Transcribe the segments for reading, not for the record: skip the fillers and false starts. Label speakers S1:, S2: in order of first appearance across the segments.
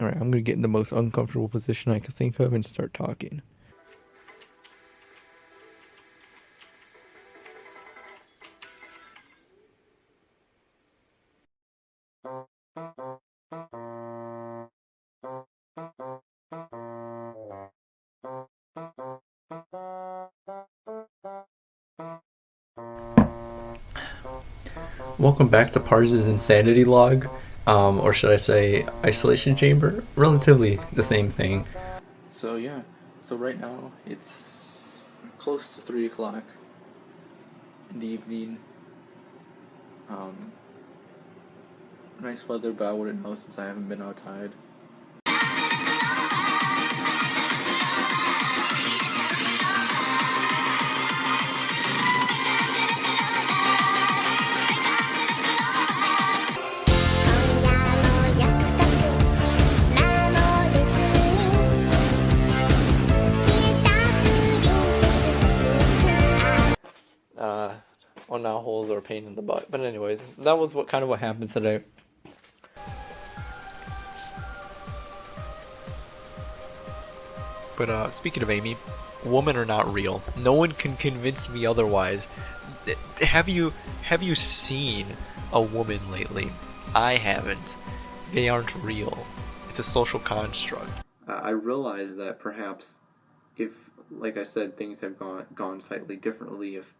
S1: Alright, I'm gonna get in the most uncomfortable position I can think of and start talking. Welcome back to Parz's Insanity Log, or should I say Isolation Chamber? Relatively the same thing. So yeah, so right now it's close to 3 o'clock in the evening. Um, Nice weather, but I wouldn't know since I haven't been outside. Well, now holes are a pain in the butt. But anyways, that was what happened today. But speaking of Amy, women are not real. No one can convince me otherwise. Have you seen a woman lately? I haven't. They aren't real. It's a social construct. I realize that perhaps if, like I said, things have gone slightly differently, if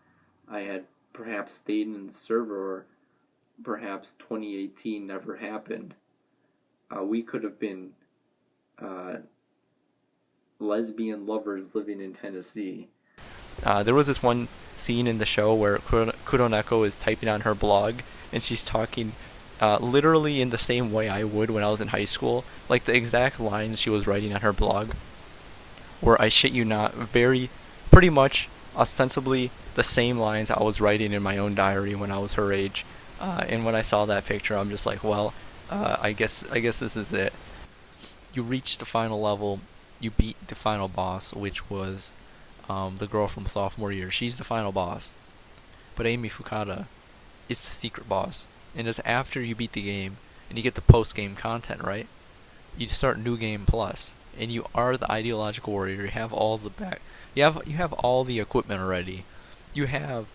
S1: I had perhaps stayed in the server, or perhaps 2018 never happened, we could have been uh, lesbian lovers living in Tennessee. There was this one scene in the show where Kuroneko is typing on her blog, and she's talking literally in the same way I would when I was in high school. Like the exact lines she was writing on her blog were, I shit you not, pretty much ostensibly the same lines I was writing in my own diary when I was her age. And when I saw that picture, I'm just like, well, I guess this is it. You reach the final level, you beat the final boss, which was the girl from sophomore year. She's the final boss. But Amy Fukada is the secret boss. And it's after you beat the game and you get the post-game content, right? You start New Game Plus, and you are the ideological warrior. You have all the you have all the equipment already. You have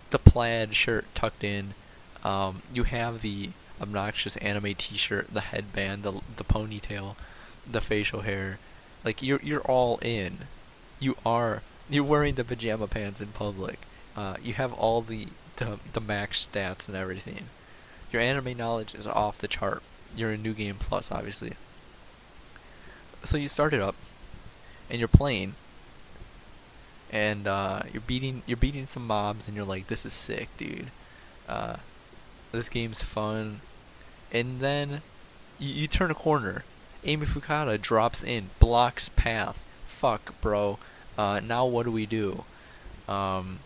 S1: the plaid shirt tucked in. You have the obnoxious anime T-shirt, the headband, the ponytail, the facial hair. Like you're all in. You're wearing the pajama pants in public. You have all the max stats and everything. Your anime knowledge is off the chart. You're in New Game Plus, obviously. So you start it up, and you're playing, and you're beating some mobs, and you're like, this is sick, dude. Uh, this game's fun. And then you turn a corner. Amy Fukada drops in, blocks path. Fuck, bro. Now what do we do? Um,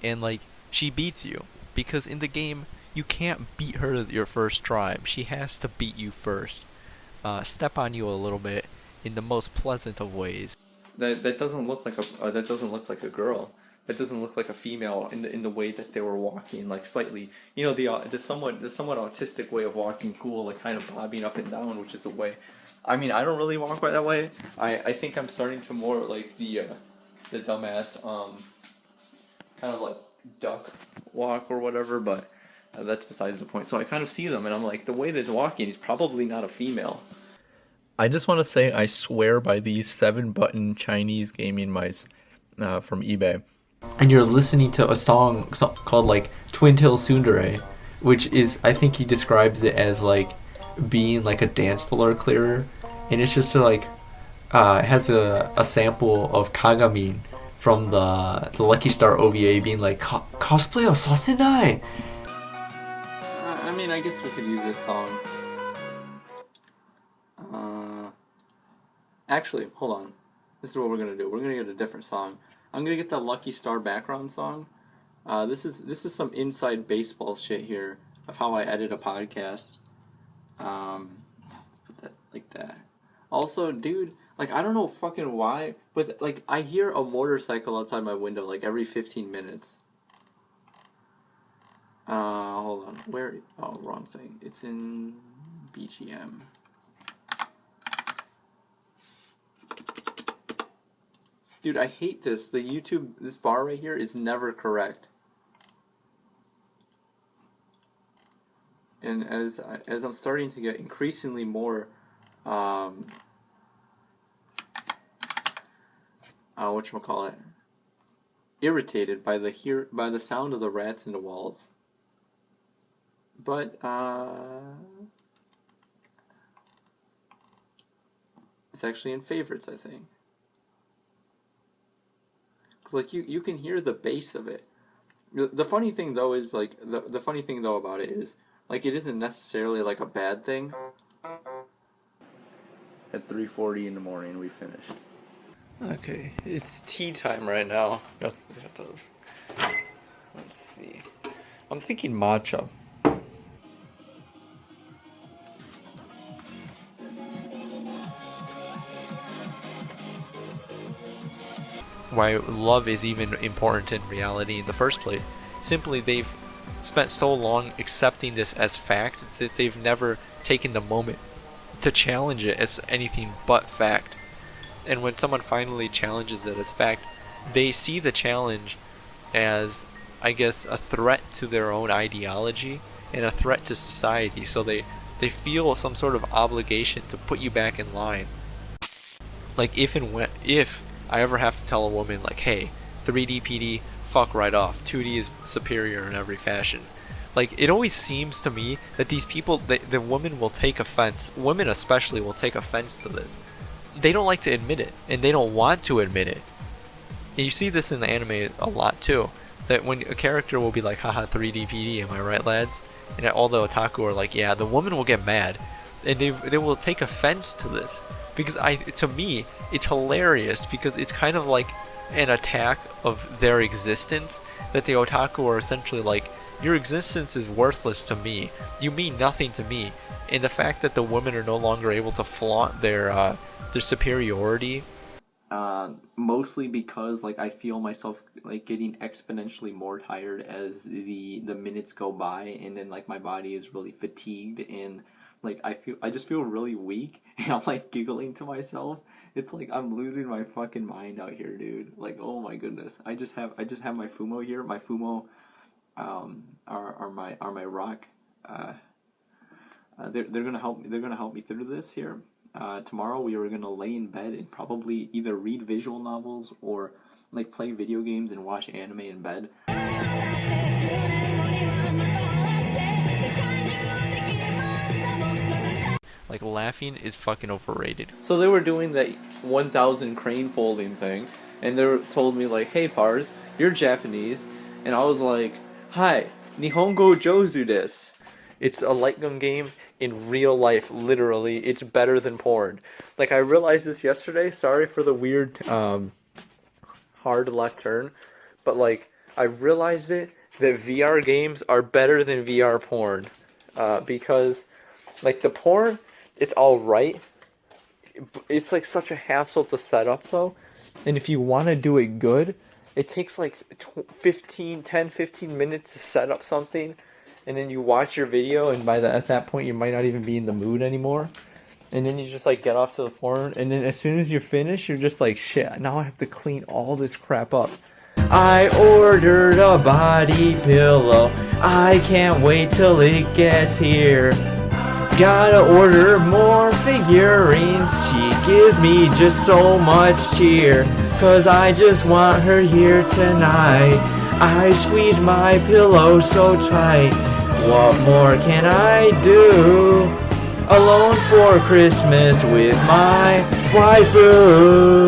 S1: and like she beats you because in the game you can't beat her your first try. She has to beat you first. Step on you a little bit in the most pleasant of ways. That doesn't look like a girl. That doesn't look like a female in the way that they were walking, like slightly, the somewhat autistic way of walking, cool, like kind of bobbing up and down, which is the way. I mean, I don't really walk right that way. I think I'm starting to more like the dumbass kind of like duck walk or whatever, but that's besides the point. So I kind of see them, and I'm like, the way that he's walking, he's probably not a female. I just want to say I swear by these 7-button Chinese gaming mice from eBay. And you're listening to a song called like Twin Tail Tsundere, which is, I think he describes it as like being like a dance floor clearer, and it's just like it has a sample of Kagamin from the Lucky Star OVA being like cosplay of Sasenai. I mean, I guess we could use this song. Uh, Actually, hold on. This is what we're gonna do. We're gonna get a different song. I'm gonna get that Lucky Star background song. This is some inside baseball shit here of how I edit a podcast. Let's put that like that. Also, dude, like I don't know fucking why, but like I hear a motorcycle outside my window like every 15 minutes. Hold on. Where? Oh, wrong thing. It's in BGM. Dude, I hate this. The YouTube, this bar right here is never correct. And as I'm starting to get increasingly more, whatchamacallit, irritated by the sound of the rats in the walls. But it's actually in favorites, I think. 'Cause like you can hear the bass of it. The funny thing though is like the funny thing though about it is like it isn't necessarily like a bad thing. At 3:40 in the morning we finished. Okay, it's tea time right now. Got those. Let's see. I'm thinking matcha. Why love is even important in reality in the first place. Simply they've spent so long accepting this as fact that they've never taken the moment to challenge it as anything but fact. And when someone finally challenges it as fact, they see the challenge as, I guess, a threat to their own ideology and a threat to society, so they feel some sort of obligation to put you back in line. Like if I ever have to tell a woman like, hey, 3D PD, fuck right off, 2D is superior in every fashion. Like, it always seems to me that these people, the women will take offense, women especially will take offense to this. They don't like to admit it, and they don't want to admit it. And you see this in the anime a lot too, that when a character will be like, haha, 3D PD, am I right, lads? And all the otaku are like, yeah, the woman will get mad, and they will take offense to this. Because to me, it's hilarious, because it's kind of like an attack of their existence, that the otaku are essentially like, your existence is worthless to me, you mean nothing to me. And the fact that the women are no longer able to flaunt their superiority, mostly because like I feel myself like getting exponentially more tired as the minutes go by, and then like my body is really fatigued, and like I just feel really weak, and I'm like giggling to myself. It's like I'm losing my fucking mind out here, dude. Like, oh my goodness. I just have my Fumo here. My Fumo are my rock. They're gonna help me. They're gonna help me through this here. Tomorrow we are gonna lay in bed and probably either read visual novels or like play video games and watch anime in bed. Like, laughing is fucking overrated. So they were doing that 1,000 crane folding thing, and they told me like, hey Pars, you're Japanese, and I was like, hi, Nihongo Jozu desu. It's a light gun game in real life, literally. It's better than porn. Like, I realized this yesterday. Sorry for the weird, hard left turn. But, like, I realized that VR games are better than VR porn. Because, like, the porn, it's alright. It's, like, such a hassle to set up, though. And if you want to do it good, it takes, like, 10-15 minutes to set up something. And then you watch your video, and at that point you might not even be in the mood anymore. And then you just like get off to the porn, and then as soon as you finish, you're just like, shit, now I have to clean all this crap up. I ordered a body pillow, I can't wait till it gets here. Gotta order more figurines, she gives me just so much cheer. Cause I just want her here tonight, I squeeze my pillow so tight. What more can I do? Alone for Christmas with my waifu.